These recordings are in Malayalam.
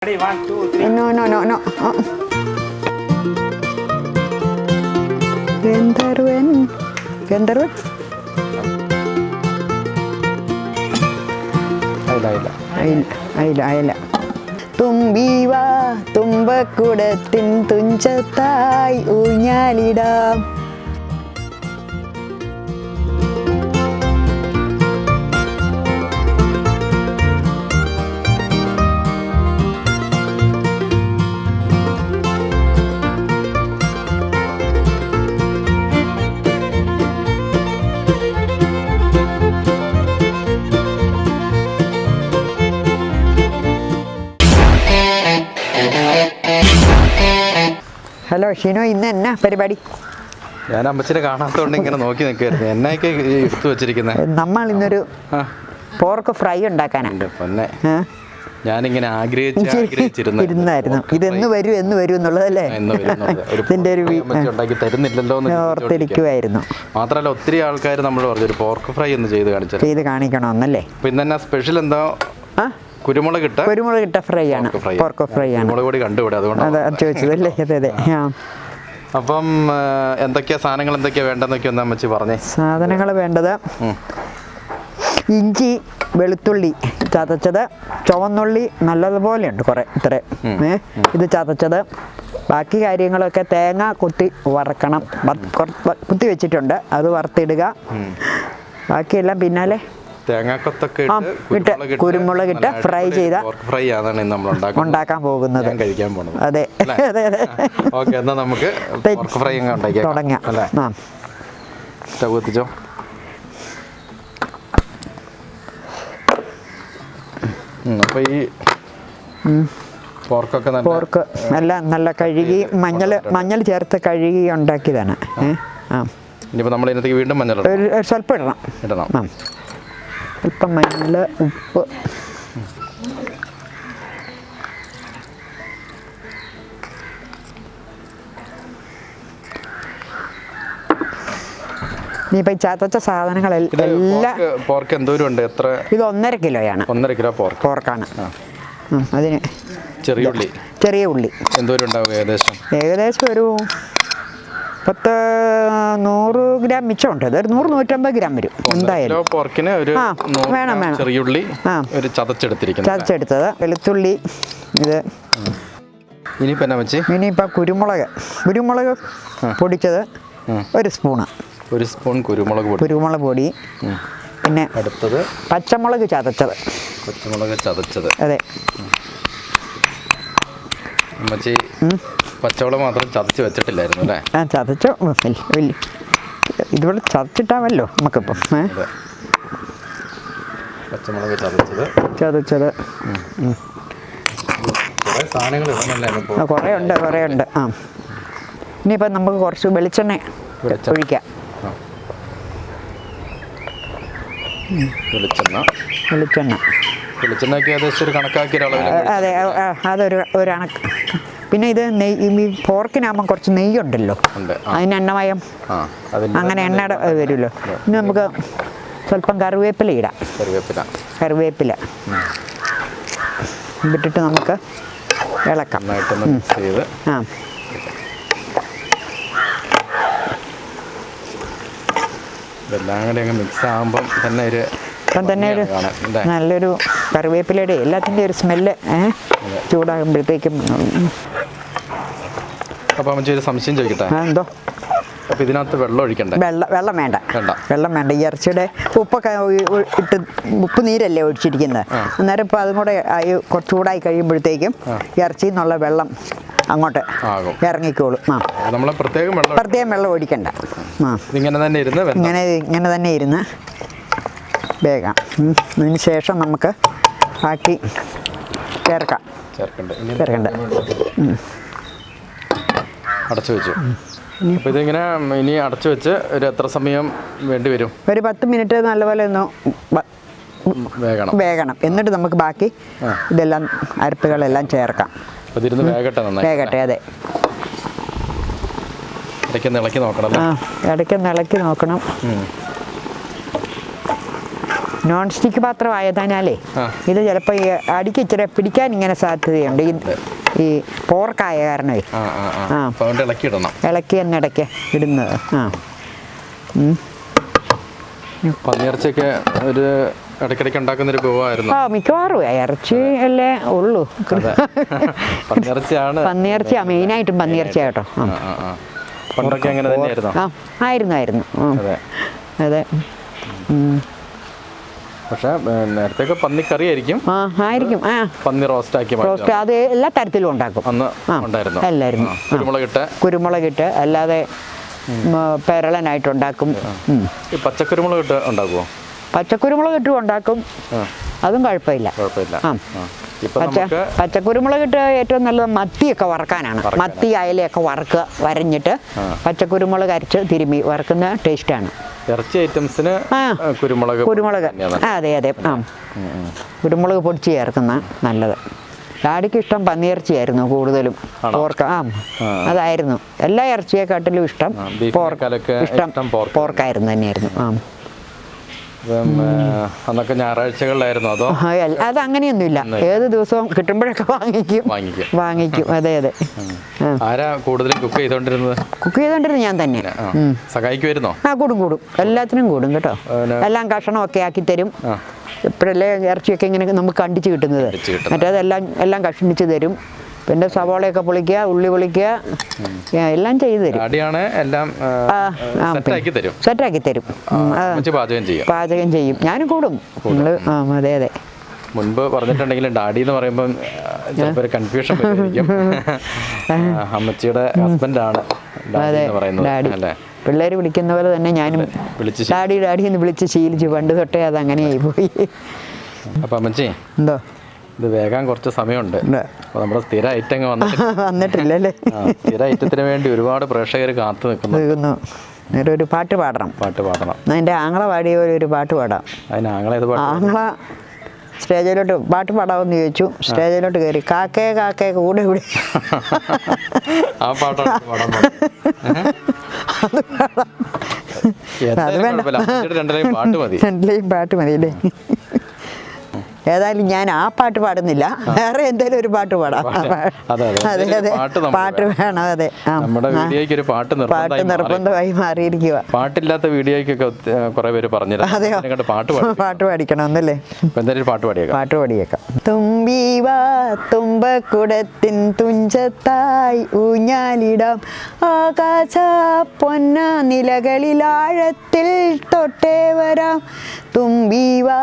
Ready, 1, 2, 3. No. Gandharvan. അയില തുമ്പീവാ തുമ്പക്കുടത്തിൻ തുഞ്ചത്തായി ഊഞ്ഞാലിടാം. ഹലോ ഷിനോ, ഇന്ന് എന്നാ പരിപാടി? ഞാൻ അമ്മച്ചിനെ കാണാത്തോണ്ട് ഇങ്ങനെ നോക്കി നിൽക്കായിരുന്നു. എന്നൊക്കെ എടുത്തു വെച്ചിരിക്കുന്നത്? നമ്മൾ ഇന്നൊരു പോർക്ക് ഫ്രൈ ഉണ്ടാക്കാനാണ്. ഞാനിങ്ങനെ ആഗ്രഹിച്ചിരുന്നായിരുന്നു ഇതെന്ന് വരും എന്നുള്ളതല്ലേ ഇതിന്റെ ഒരു തരുന്നില്ലല്ലോ ഓർത്തിരിക്കുവായിരുന്നു. മാത്രമല്ല ഒത്തിരി ആൾക്കാർ നമ്മൾ പറഞ്ഞു ഒരു പോർക്ക് ഫ്രൈ ഒന്ന് ചെയ്ത് കാണിക്കണമെന്നല്ലേ. പിന്നെ സ്പെഷ്യൽ എന്താ? കുരുമുളക് ഇട്ട ഫ്രൈ ആണ്, പോർക്ക് ഫ്രൈ ആണ്. മുളക് പൊടി കണ്ടുപിടി, അതുകൊണ്ട് ചോദിച്ചതല്ലേ. അതെ. അപ്പം സാധനങ്ങൾ എന്തൊക്കെയാ വേണ്ടെന്നൊക്കെ ഒന്ന് അമ്മച്ചി പറഞ്ഞേ. സാധനങ്ങൾ വേണ്ടത് ഇഞ്ചി, വെളുത്തുള്ളി ചതച്ചത്, ചുവന്നുള്ളി നല്ലതുപോലെ ഉണ്ട് കുറേ, ഇത്ര ഇത് ചതച്ചത്. ബാക്കി കാര്യങ്ങളൊക്കെ തേങ്ങ കുത്തി വറക്കണം, കുത്തി വെച്ചിട്ടുണ്ട്, അത് വറുത്തിടുക. ബാക്കിയെല്ലാം പിന്നാലെ തേങ്ങാക്കൊത്തൊക്കെ ഇട്ട് കുരുമുളകിട്ട് ഫ്രൈ ചെയ്ത ഫ്രൈ ആണ് നമ്മൾ ഉണ്ടാക്കാൻ പോകുന്നത്, കഴിക്കാൻ പോകുന്നത്. അതെ. ഓക്കെ, എന്നാ നമുക്ക് പോർക്ക് ഫ്രൈ തുടങ്ങാം. സ്റ്റവ് എത്തിച്ചോ. അപ്പൊ ഈ പോർക്ക് എല്ലാം നല്ല കഴുകി മഞ്ഞൾ ചേർത്ത് കഴുകി ഉണ്ടാക്കിയതാണ്. ഇനിയിപ്പോ നമ്മൾ ഇതിനകത്തേക്ക് വീണ്ടും മഞ്ഞൾ സ്വല്പം ഇടണം. അല്പം മഞ്ഞൾ, ഉപ്പ്, ഇനിയിപ്പോൾ ചതച്ച സാധനങ്ങളെല്ലാം. പോർക്ക് എന്തോരം ഉണ്ട്? എത്ര? ഇത് 1.5 കിലോയാണ്. 1.5 കിലോ പോർക്കാണ്. അതിന് ചെറിയ ഉള്ളി എന്തോരം ഉണ്ടാവും? ഏകദേശം ഒരു 100 ഗ്രാം മിച്ചമുണ്ട്. അതൊരു 100-150 ഗ്രാം വരും എന്തായാലും. പോർക്കിന് ഒരു വേണം ചെറിയുള്ളി ചതച്ചെടുത്തത്, വെളുത്തുള്ളി, ഇത്. ഇനിയിപ്പോൾ കുരുമുളക് പൊടിച്ചത് 1 സ്പൂണ്. 1 സ്പൂൺ കുരുമുളക് പൊടി. പിന്നെ അടുത്തത് പച്ചമുളക് ചതച്ചത്. അതെ. അമ്മച്ചി പച്ചമുളക് മാത്രം ചതച്ച് വെച്ചിട്ടില്ലായിരുന്നു അല്ലേ? ചതച്ചോ, ഇതുപോലെ ചതച്ചിട്ടാവല്ലോ നമുക്കിപ്പം. പച്ചമുളക് ചതച്ചത് കുറേ ഉണ്ട്. ഇനിയിപ്പം നമുക്ക് കുറച്ച് വെളിച്ചെണ്ണ ഒഴിക്കാം. വെളിച്ചെണ്ണയ്ക്ക് ഏകദേശം ഒരു കണക്കാക്കിയ അളവിൽ. അതെ, അതൊരു കണക്ക്. പിന്നെ ഇത് പോർക്കിനാകുമ്പോൾ കുറച്ച് നെയ്യുണ്ടല്ലോ, അതിന് എണ്ണമയം, അങ്ങനെ എണ്ണയുടെ വരുമല്ലോ. ഇനി നമുക്ക് സ്വല്പം കറിവേപ്പില ഇടാം. കറിവേപ്പില ഇട്ടിട്ട് നമുക്ക് ഇളക്കാം. ഇതെല്ലാം കൂടി അങ്ങ് മിക്സ് ആകുമ്പം തന്നെ ഒരു നല്ലൊരു കറിവേപ്പിലയുടെ എല്ലാത്തിൻ്റെ ഒരു സ്മെല്ല് ചൂടാകുമ്പോഴത്തേക്കും. അപ്പം അമ്മച്ചി ഒരു സംശയം ചോദിക്കട്ടെ? എന്തോ? അപ്പം ഇതിനകത്ത് വെള്ളം ഒഴിക്കണ്ടേ? വെള്ളം വേണ്ട. ഈ ഇറച്ചിയുടെ ഉപ്പൊക്കെ ഇട്ട് ഉപ്പ് നീരല്ലേ ഒഴിച്ചിരിക്കുന്നത്. അന്നേരം ഇപ്പോൾ അതും കൂടെ ചൂടായി കഴിയുമ്പോഴത്തേക്കും ഇറച്ചിയിൽ നിന്നുള്ള വെള്ളം അങ്ങോട്ട് ഇറങ്ങിക്കോളും. പ്രത്യേകം വെള്ളം ഒഴിക്കണ്ട. ഇങ്ങനെ തന്നെ ഇരുന്ന് വേഗം. അതിന് ശേഷം നമുക്ക് ബാക്കി ചേർക്കണ്ട. അടച്ചു വെച്ചു. അപ്പോൾ ഇതിങ്ങനെ ഇനി അടച്ചു വെച്ച് ഒരു എത്ര സമയം വേണ്ടി വരും? ഒരു 10 മിനിറ്റ് നല്ലപോലെ ഒന്ന് വേഗണം. എന്നിട്ട് നമുക്ക് ബാക്കി ഇതെല്ലാം അരപ്പുകളെല്ലാം ചേർക്കാം. വേഗട്ടെ. അതെ. ഇടയ്ക്ക് ഇളക്കി നോക്കണം. നോൺ സ്റ്റിക്ക് പാത്രം ആയതിനാലേ ഇത് ചിലപ്പോൾ ഈ അടിക്ക് ഇച്ചിരി പിടിക്കാൻ ഇങ്ങനെ സാധ്യതയുണ്ട് ഈ പോർക്കായ കാരണമേ. ഇളക്കി തന്നെ ഇടയ്ക്ക് ഇടുന്നത്. പന്നിയിറച്ചിയൊക്കെ ഒരു ഇടയ്ക്കിടയ്ക്ക് ഉണ്ടാക്കുന്ന ഒരു വിഭവമായിരുന്നു. മിക്കവാറും ഇറച്ചി അല്ലേ ഉള്ളൂ. പന്നിയിറച്ചിയാണ് മെയിനായിട്ടും പന്നിയിറച്ചിയാ കേട്ടോ. പണ്ടൊക്കെ അങ്ങനെ തന്നെയായിരുന്നു. ആയിരുന്നു. അതെ. പക്ഷെ നേരത്തെ പന്നിക്കറി ആയിരിക്കും. പന്നി റോസ്റ്റ് അത് എല്ലാ തരത്തിലും ഉണ്ടാക്കും. അന്ന് ഉണ്ടായിരുന്നു. എല്ലായിരുന്നു കുരുമുളകിട്ട് അല്ലാതെ പെരളനായിട്ടുണ്ടാക്കും. പച്ചക്കുരുമുളക് ഉണ്ടാക്കുമോ? പച്ചക്കുരുമുളക് ഇട്ടും ഉണ്ടാക്കും. അതും കുഴപ്പമില്ല. പച്ചക്കുരുമുളകിട്ട് ഏറ്റവും നല്ലത് മത്തിയൊക്കെ വറക്കാനാണ്. മത്തി അയലയൊക്കെ വരഞ്ഞിട്ട് പച്ചക്കുരുമുളക് അരച്ച് തിരുമ്മി വറക്കുന്ന ടേസ്റ്റാണ്. ഇറച്ചി ഐറ്റംസിന് കുരുമുളക്. അതെ. കുരുമുളക് പൊടിച്ച് ചേർക്കുന്ന നല്ലത്. ഡാഡിക്ക് ഇഷ്ടം പന്നിയിറച്ചിയായിരുന്നു കൂടുതലും. അതായിരുന്നു എല്ലാ ഇറച്ചിയെക്കാട്ടിലും ഇഷ്ടം പോർക്കായിരുന്നു തന്നെയായിരുന്നു. അന്നൊക്കെ ഞായറാഴ്ചകളിലായിരുന്നു അതോ? അത് അങ്ങനെയൊന്നുമില്ല, ഏത് ദിവസവും കിട്ടുമ്പോഴൊക്കെ വാങ്ങിക്കും. അതെ. ആരാ കൂടുതലും കുക്ക് ചെയ്തോണ്ടിരുന്നത്? ഞാൻ തന്നെ. സഹായിക്കുമായിരുന്നോ? കൂടും എല്ലാത്തിനും കൂടും കേട്ടോ. എല്ലാം കഷണമൊക്കെ ആക്കി തരും. ഇപ്പോഴല്ലേ ഇറച്ചിയൊക്കെ ഇങ്ങനെ നമുക്ക് കണ്ടിച്ച് കിട്ടുന്നത്. മറ്റേതെല്ലാം കഷ്ണിച്ച് തരും. പിന്നെ സവാളയൊക്കെ പൊളിക്കുക, ഉള്ളി പൊളിക്കുക, എല്ലാം ചെയ്തു തരും. സെറ്റാക്കി തരും. പാചകം ചെയ്യും. ഞാനും കൂടും. അതെ. മുൻപ് പറഞ്ഞിട്ടുണ്ടെങ്കിലും ഡാഡി എന്ന് പറയുമ്പോൾ ചിലപ്പോൾ ഒരു കൺഫ്യൂഷൻ വരുമായിരിക്കും. അമ്മച്ചിയുടെ ഹസ്ബൻഡാണ് ഡാഡി. പിള്ളേർ വിളിക്കുന്ന പോലെ തന്നെ ഞാനും ഡാഡി എന്ന് വിളിച്ച് ശീലിച്ചു. പണ്ട് തൊട്ടേ അത് അങ്ങനെയായി പോയി. അപ്പം അമ്മച്ചി എന്തോ ഇത് വേഗം കുറച്ച് സമയമുണ്ട്. അപ്പോൾ നമ്മുടെ സ്ഥിര ഐറ്റം വന്നിട്ടില്ലല്ലേ? സ്ഥിര ഐറ്റത്തിന് വേണ്ടി ഒരുപാട് പ്രേക്ഷകർ കാത്തു നിൽക്കുന്നു. ഒരു പാട്ട് പാടണം. എൻ്റെ ആങ്ങള പാടിയ ഒരു പാട്ട് പാടാം. ആങ്ങള സ്റ്റേജിലോട്ട് പാട്ട് പാടാമെന്ന് ചോദിച്ചു. സ്റ്റേജിലോട്ട് കയറി കാക്കേ കൂടെ കൂടെ അത് വേണ്ട, രണ്ടിലെയും പാട്ട് മതിയല്ലേ? ഏതായാലും ഞാൻ ആ പാട്ട് പാടുന്നില്ല, വേറെ എന്തെങ്കിലും ഒരു പാട്ട് പാടാം. അതെ പാട്ട് വേണം. അതെ, പാട്ട് നിർബന്ധമായി മാറിയിരിക്കുക. പാട്ടില്ലാത്ത വീഡിയോയ്ക്കൊക്കെ കുറെ പേര് പറഞ്ഞിരുന്നു പാട്ട് പാടിക്കണം എന്നല്ലേ? പാട്ട് പാടിയേക്കാം. തുമ്പീവാ തുമ്പക്കുടത്തിൻ തുഞ്ചത്തായി ഊഞ്ഞാലിടാം, ആകാശ പൊന്ന നിലകളിൽ ആഴത്തിൽ തൊട്ടേ വരാം. തുമ്പീവാ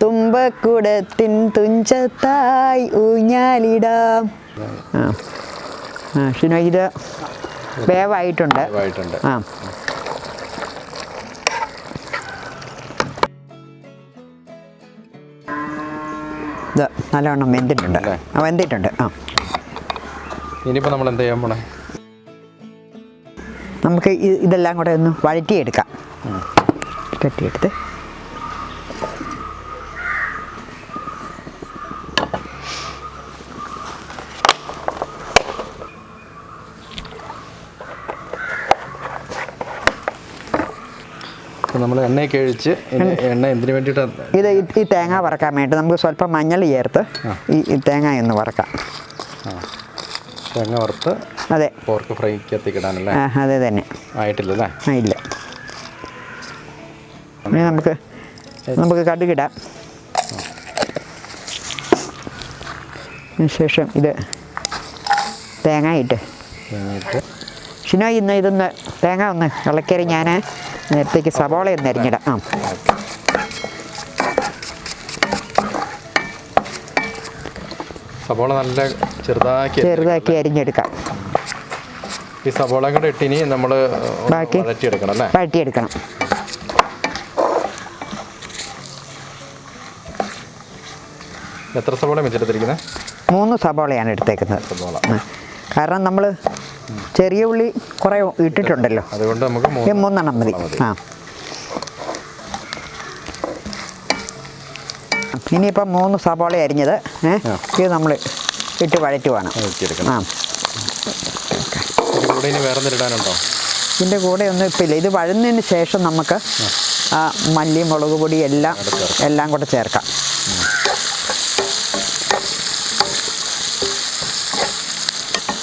തുമ്പക്കുടത്തിൻ തുഞ്ചത്തായി ഊഞ്ഞാലിടാം. ഷിനോ ഇത് വേവായിട്ടുണ്ട്. ഇത് നല്ലവണ്ണം വെന്തിട്ടുണ്ട്. ഇനിയിപ്പോൾ നമ്മൾ എന്ത് ചെയ്യാൻ പോണേ? നമുക്ക് ഇതെല്ലാം കൂടെ ഒന്ന് വഴറ്റിയെടുക്കാം. കെട്ടിയെടുത്ത് നമ്മൾ എണ്ണയൊക്കെ ഒഴിച്ച് എണ്ണ എന്തിനു വേണ്ടിയിട്ടാണ്? ഇത് ഈ തേങ്ങ വറക്കാൻ വേണ്ടി നമുക്ക് സ്വല്പം മഞ്ഞൾ ചേർത്ത് ഈ തേങ്ങ ഒന്ന് വറക്കാം. തേങ്ങ വറുത്ത് അതെ പോർക്ക് ഫ്രൈക്കകത്തേക്ക് ഇടാനല്ലേ? അതെ തന്നെ. ആയിട്ടില്ലല്ലേ? ഇല്ല. ഇനി നമുക്ക് കടുകിടാം. അതിനുശേഷം ഇത് തേങ്ങ ഇട്ട് ഷിനോ ഇതൊന്ന് തേങ്ങ ഒന്ന് ഇളക്കരി. ഞാൻ നേരത്തേക്ക് സവാള ഒന്ന് അരിഞ്ഞിടാം. സവാള നല്ല ചെറുതാക്കി അരിഞ്ഞെടുക്കാം. ഈ സവാള കൂടെ ഇട്ടിനി നമ്മൾ വഴറ്റിയെടുക്കണം. എത്ര സവാള വെച്ചെടുത്തിരിക്കുന്നത്? 3 സവാളയാണ് എടുത്തേക്കുന്നത്. കാരണം നമ്മൾ ചെറിയ ഉള്ളി കുറേ ഇട്ടിട്ടുണ്ടല്ലോ, അതുകൊണ്ട് നമുക്ക് 3 മതി. ഇനിയിപ്പം 3 സവാള അരിഞ്ഞത് ഇത് നമ്മൾ ഇട്ട് വഴറ്റുവാണ്. ഇതിൻ്റെ കൂടെ ഒന്നും ഇപ്പം ഇല്ല. ഇത് വഴന്നതിന് ശേഷം നമുക്ക് ആ മല്ലി മുളക് പൊടി എല്ലാം കൂടെ ചേർക്കാം.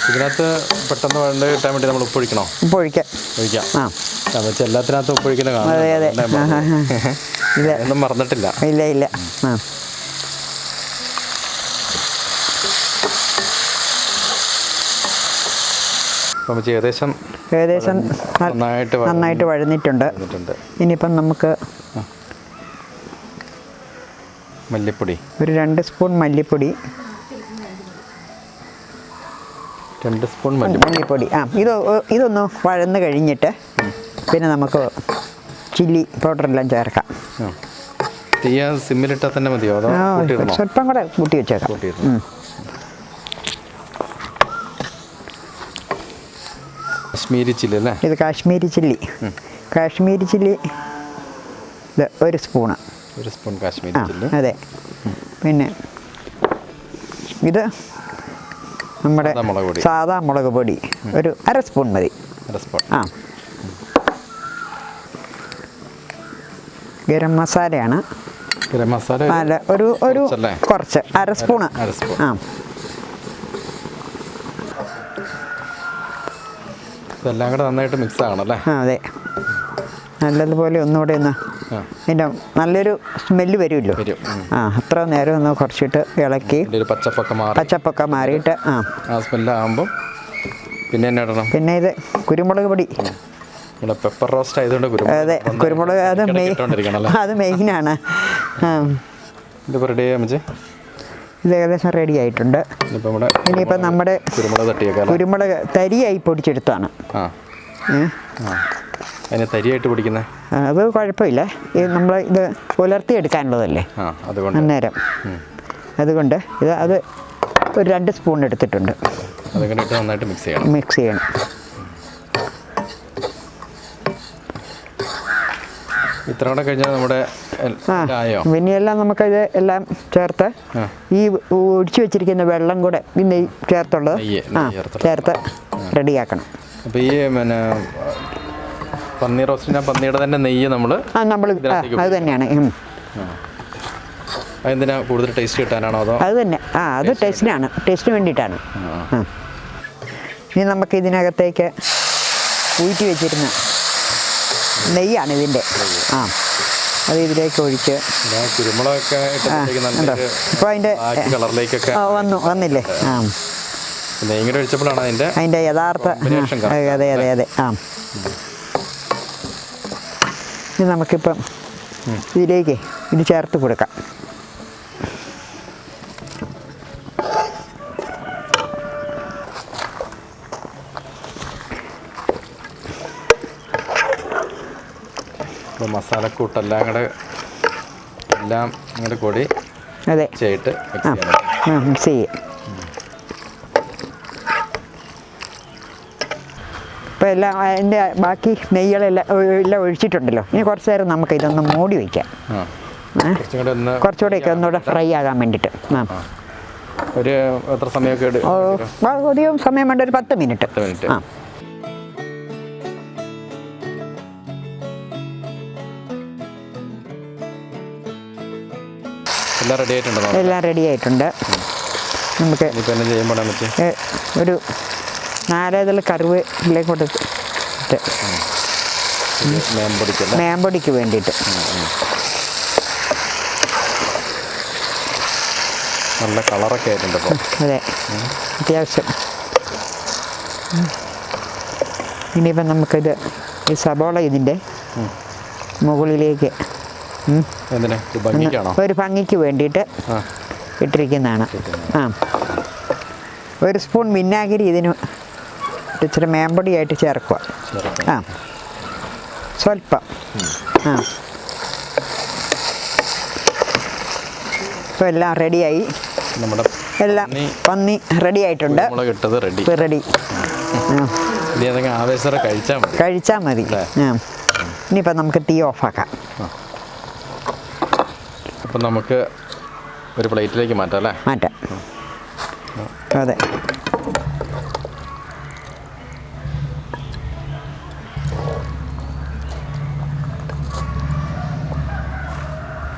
ഇതിനകത്ത് പെട്ടെന്ന് വേണ്ട കിട്ടാൻ വേണ്ടി നമ്മൾ ഉപ്പൊഴിക്കണോ? ഉപ്പൊഴിക്കാം. വെച്ചാൽ എല്ലാത്തിനകത്തും ഉപ്പൊഴിക്കുന്ന കാണാം. അതെ അതെ. ഒന്നും മറന്നിട്ടില്ല. ഇല്ല. ഏകദേശം നന്നായിട്ട് വഴന്നിട്ടുണ്ട്. ഇനിയിപ്പം നമുക്ക് മല്ലിപ്പൊടി ഒരു 2 സ്പൂൺ മല്ലിപ്പൊടി. 2 സ്പൂൺ മല്ലിപ്പൊടി. ഇതൊന്ന് വഴന്ന് കഴിഞ്ഞിട്ട് പിന്നെ നമുക്ക് ചില്ലി പൗഡറെല്ലാം ചേർക്കാം. സിമ്മിലിട്ടാൽ തന്നെ മതിയോ? അതോ സ്വല്പം കൂടെ കൂട്ടി വെച്ചേക്കാം. കാശ്മീരി ചില്ലി അല്ലേ? ഇത് Kashmiri chilli 1 spoon. 1 spoon Kashmiri chilli. അതെ. പിന്നെ ഇത് നമ്മുടെ സാധാ മുളക് പൊടി ഒരു 1/2 സ്പൂൺ മതി. ഗരം മസാലയാണ്. ഒരു കുറച്ച് 1/2 സ്പൂണ്. ഇതെല്ലാം കൂടെ നന്നായിട്ട് മിക്സ് ആകണം അല്ലേ? അതെ. നല്ലതുപോലെ ഒന്നുകൂടെ ഇതിൻ്റെ നല്ലൊരു സ്മെല്ല് വരുമല്ലോ. അത്ര നേരം ഒന്ന് കുറച്ചിട്ട് ഇളക്കി പച്ചപ്പൊക്കെ മാറിയിട്ട് സ്മെല്ലാകുമ്പം പിന്നെ ഇത് കുരുമുളക് പൊടി. പെപ്പർ റോസ്റ്റ് ആയതുകൊണ്ട് അതെ, കുരുമുളക് അത് മെയിനാണ്. ഇത് ഏകദേശം റെഡി ആയിട്ടുണ്ട്. ഇനിയിപ്പം നമ്മുടെ കുരുമുളക് തരിയായി പൊടിച്ചെടുത്താണ്. തരിയായിട്ട് പൊടിക്കുന്നത് അത് കുഴപ്പമില്ല. നമ്മൾ ഇത് പുലർത്തിയെടുക്കാനുള്ളതല്ലേ അന്നേരം. അതുകൊണ്ട് അത് ഒരു 2 സ്പൂൺ എടുത്തിട്ടുണ്ട്. നന്നായിട്ട് മിക്സ് ചെയ്യണം. ഇത്ര കൂടെ കഴിഞ്ഞാൽ നമ്മുടെ പിന്നെയെല്ലാം നമുക്കത് എല്ലാം ചേർത്ത് ഈ ഒഴിച്ചു വെച്ചിരിക്കുന്ന വെള്ളം കൂടെ ഈ നെയ്യ് ചേർത്തുള്ളത് ചേർത്ത് റെഡിയാക്കണം. അപ്പോൾ ഈ പന്നീർ റോസ്റ്റിന് പന്നിയുടെ തന്നെ നെയ്യ് നമ്മൾ അത് തന്നെയാണ്. അതെന്തിനാ കൂടുതൽ ടേസ്റ്റ് കിട്ടാനാണോ അതോ? അത് തന്നെ. അത് ടേസ്റ്റിന് വേണ്ടിയിട്ടാണ്. ഇനി നമുക്ക് ഇതിനകത്തേക്ക് ഊറ്റി വെച്ചിരുന്ന നെയ്യാണ് ഇതിൻ്റെ. അത് ഇതിലേക്ക് ഒഴിച്ച് കുരുമുളകൊക്കെ ഇപ്പോൾ അതിൻ്റെ വന്നില്ലേ? നെയ്യ് ഒഴിച്ചപ്പോഴാണ് അതിൻ്റെ യഥാർത്ഥ. അതെ. ഇനി നമുക്കിപ്പം ഇതിലേക്ക് ഇത് ചേർത്ത് കൊടുക്കാം. മസാലക്കൂട്ടെല്ലാം കൂടെ കൂടി ചെയ്തിട്ട് മിക്സ് ചെയ്യും. ഇപ്പോൾ എല്ലാം അതിൻ്റെ ബാക്കി നെയ്കളെല്ലാം ഒഴിച്ചിട്ടുണ്ടല്ലോ. ഇനി കുറച്ച് നേരം നമുക്ക് ഇതൊന്ന് മൂടി വയ്ക്കാം. കുറച്ചുകൂടെയൊക്കെ ഒന്നുകൂടെ ഫ്രൈ ആകാൻ വേണ്ടിയിട്ട്. എത്ര സമയമൊക്കെ അധികം സമയം വേണ്ട, ഒരു 10 മിനിറ്റ്. എല്ലാം റെഡി ആയിട്ടുണ്ട്. നമുക്ക് ഒരു 4 ഇതൾ കറിവേപ്പിലേക്ക് കൊടുത്തിട്ട് മേമ്പൊടിക്ക് വേണ്ടിയിട്ട് നല്ല കളറൊക്കെ ആയിട്ടുണ്ട്. അതെ, അത്യാവശ്യം. ഇനിയിപ്പം നമുക്കിത് ഈ സബോള ഇതിൻ്റെ മുകളിലേക്ക് ഒരു ഭംഗിക്ക് വേണ്ടിയിട്ട് ഇട്ടിരിക്കുന്നതാണ്. 1 സ്പൂൺ വിനാഗിരി ഇതിന് ഇച്ചിരി മേമ്പൊടിയായിട്ട് ചേർക്കുക. സ്വല്പം. ഇപ്പോൾ എല്ലാം റെഡിയായി. എല്ലാം പന്നി റെഡി ആയിട്ടുണ്ട്. റെഡി. കഴിച്ചാൽ മതി. ഇനിയിപ്പോൾ നമുക്ക് തീ ഓഫാക്കാം. അപ്പം നമുക്ക് ഒരു പ്ലേറ്റിലേക്ക് മാറ്റാം അല്ലേ? മാറ്റാം. അതെ.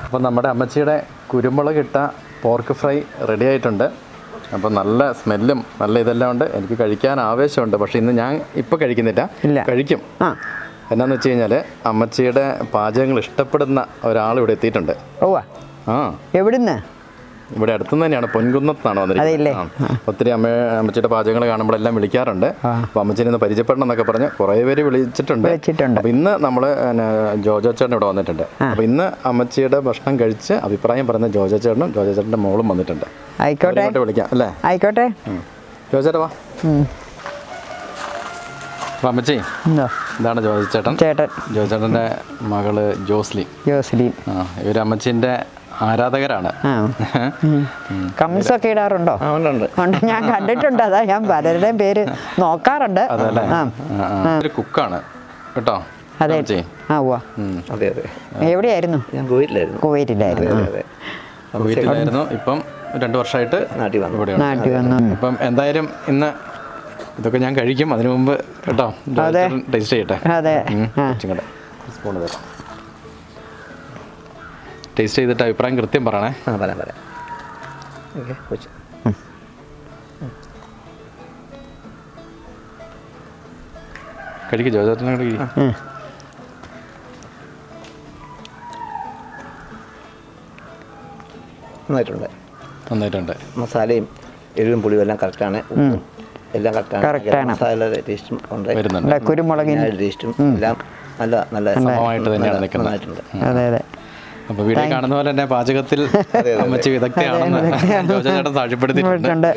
അപ്പം നമ്മുടെ അമ്മച്ചിയുടെ കുരുമുളകിട്ട പോർക്ക് ഫ്രൈ റെഡി ആയിട്ടുണ്ട്. അപ്പം നല്ല സ്മെല്ലും നല്ല ഇതെല്ലാം ഉണ്ട്. എനിക്ക് കഴിക്കാൻ ആവേശമുണ്ട്. പക്ഷേ ഇന്ന് ഞാൻ ഇപ്പം കഴിക്കുന്നില്ല, കഴിക്കും. എന്നാന്ന് വെച്ച് കഴിഞ്ഞാൽ അമ്മച്ചിയുടെ പാചകങ്ങൾ ഇഷ്ടപ്പെടുന്ന ഒരാൾ ഇവിടെ എത്തിയിട്ടുണ്ട്. എവിടുന്ന്? ഇവിടെ അടുത്തുനിന്ന് തന്നെയാണ്, പൊൻകുന്നത്താണ് വന്നിരിക്കുന്നത്. ഒത്തിരി അമ്മച്ചിയുടെ പാചകങ്ങൾ കാണുമ്പോഴെല്ലാം വിളിക്കാറുണ്ട്. അപ്പോൾ അമ്മച്ചിനെ ഒന്ന് പരിചയപ്പെടണം എന്നൊക്കെ പറഞ്ഞ് കുറേ പേര് വിളിച്ചിട്ടുണ്ട്. അപ്പോൾ ഇന്ന് നമ്മൾ ജോജോ ചേട്ടൻ ഇവിടെ വന്നിട്ടുണ്ട്. അപ്പോൾ ഇന്ന് അമ്മച്ചിയുടെ ഭക്ഷണം കഴിച്ച് അഭിപ്രായം പറയുന്ന ജോജോ ചേട്ടനും ജോജോ ചേട്ടൻ്റെ മോളും വന്നിട്ടുണ്ട്. ആയിക്കോട്ടെ, വിളിക്കാം അല്ലേ? ആയിക്കോട്ടെ. ജോജോ ചേട്ടാ വാ. അപ്പോൾ അമ്മച്ചി ഇതാണ് ജോജോ ചേട്ടൻ. ജോജോ ചേട്ടൻ്റെ മകള് ജോസ്ലി. ഇവർ അമ്മച്ചിൻ്റെ ആരാധകരാണ്. കമന്റ്സ് ഒക്കെ ഇടാറുണ്ടോ? ഉണ്ട്, ഞാൻ കണ്ടിട്ടുണ്ട്. അതാ ഞാൻ പലരുടെയും പേര് നോക്കാറുണ്ട്. ഒരു കുക്കാണ് കേട്ടോ. അതെ. എവിടെയായിരുന്നു? കുവൈറ്റിലായിരുന്നു. ഇപ്പം 2 വർഷമായിട്ട് നാട്ടിൽ വന്നു. ഇപ്പം എന്തായാലും ഇന്ന് ഇതൊക്കെ ഞാൻ കഴിക്കും. അതിനു മുമ്പ് കേട്ടോ ടേസ്റ്റ് ചെയ്യട്ടെ. സ്പൂൺ തരാം. ടേസ്റ്റ് ചെയ്തിട്ട് അഭിപ്രായം കൃത്യം പറയണേ. പറയാം. കഴിക്കും ജോജോട്ടനെ കഴിക്കും. നന്നായിട്ടുണ്ട്. മസാലയും എരിവും പുളിയും എല്ലാം കറക്റ്റാണ്. എല്ലാം കറക്റ്റാണ്. മസാലയുടെ ടേസ്റ്റും വരുന്നുണ്ട്. കുരുമുളകിൻ്റെ ടേസ്റ്റും എല്ലാം നല്ല സമമായിട്ട് തന്നെയാണ് നിൽക്കുന്നത്. അപ്പോൾ വീഡിയോ കാണുന്ന പോലെ തന്നെ പാചകത്തിൽ അമ്മച്ചി വിദഗ്ധയാണെന്ന് ജോജോ ചേട്ടൻ സാക്ഷ്യപ്പെടുത്തിയിട്ടുണ്ട്.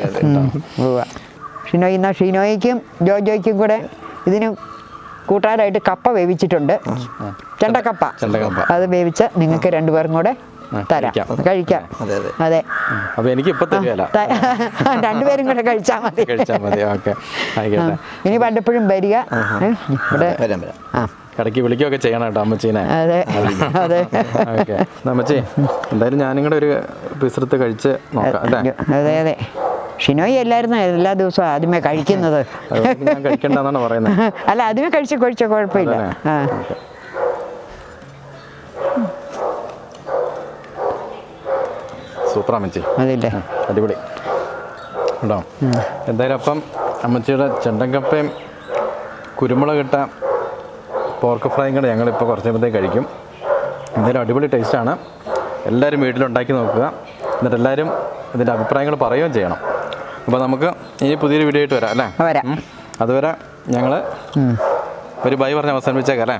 ഷിനോയ്ക്കും ജോജോയ്ക്കും കൂടെ ഇതിന് കൂട്ടാനായിട്ട് കപ്പ വേവിച്ചിട്ടുണ്ട്. ചെണ്ടക്കപ്പ. അത് വേവിച്ച് നിങ്ങൾക്ക് 2 പേർക്കും കൂടെ തരാം, കഴിക്കാം. അതെ. അപ്പോൾ എനിക്ക് ഇപ്പം തരികയല്ല, 2 പേരും കൂടെ കഴിച്ചാൽ മതി. ഓക്കെ, ആയിക്കോട്ടെ. ഇനി പലപ്പോഴും വരിക. ഇവിടെ ഇടയ്ക്ക് വിളിക്കുകയൊക്കെ ചെയ്യണം കേട്ടോ അമ്മച്ചീനെ. അതെ. ഓക്കെ അമ്മച്ചി, എന്തായാലും ഞാനും കൂടെ ഒരു പിസൃത്ത് കഴിച്ച് നോക്കാം അല്ലേ? അതെ. ഷിനോയി എല്ലായിരുന്നു എല്ലാ ദിവസവും ആദ്യമേ കഴിക്കുന്നത്. കഴിക്കണ്ടെന്നാണ് പറയുന്നത്. അല്ല, ആദ്യമേ കഴിച്ച കുഴപ്പമില്ല. സൂപ്പർ അമ്മച്ചി. അതില്ലേ, അടിപൊളി കേട്ടോ. എന്തായാലും അപ്പം അമ്മച്ചിയുടെ ചെണ്ടക്കപ്പയും കുരുമുളകിട്ട പോർക്ക് ഫ്രൈയും കൂടെ ഞങ്ങളിപ്പോൾ കുറച്ച് കഴിയുമ്പോഴത്തേക്ക് കഴിക്കും. എന്തായാലും അടിപൊളി ടേസ്റ്റാണ്. എല്ലാവരും വീട്ടിലുണ്ടാക്കി നോക്കുക. എന്നിട്ട് എല്ലാവരും ഇതിൻ്റെ അഭിപ്രായങ്ങൾ പറയുകയും ചെയ്യണം. അപ്പോൾ നമുക്ക് ഇനി പുതിയൊരു വീഡിയോ ആയിട്ട് വരാം അല്ലേ? അതുവരെ ഞങ്ങൾ ഒരു ബൈ പറഞ്ഞ് അവസാനിപ്പിച്ചേക്കാം അല്ലേ?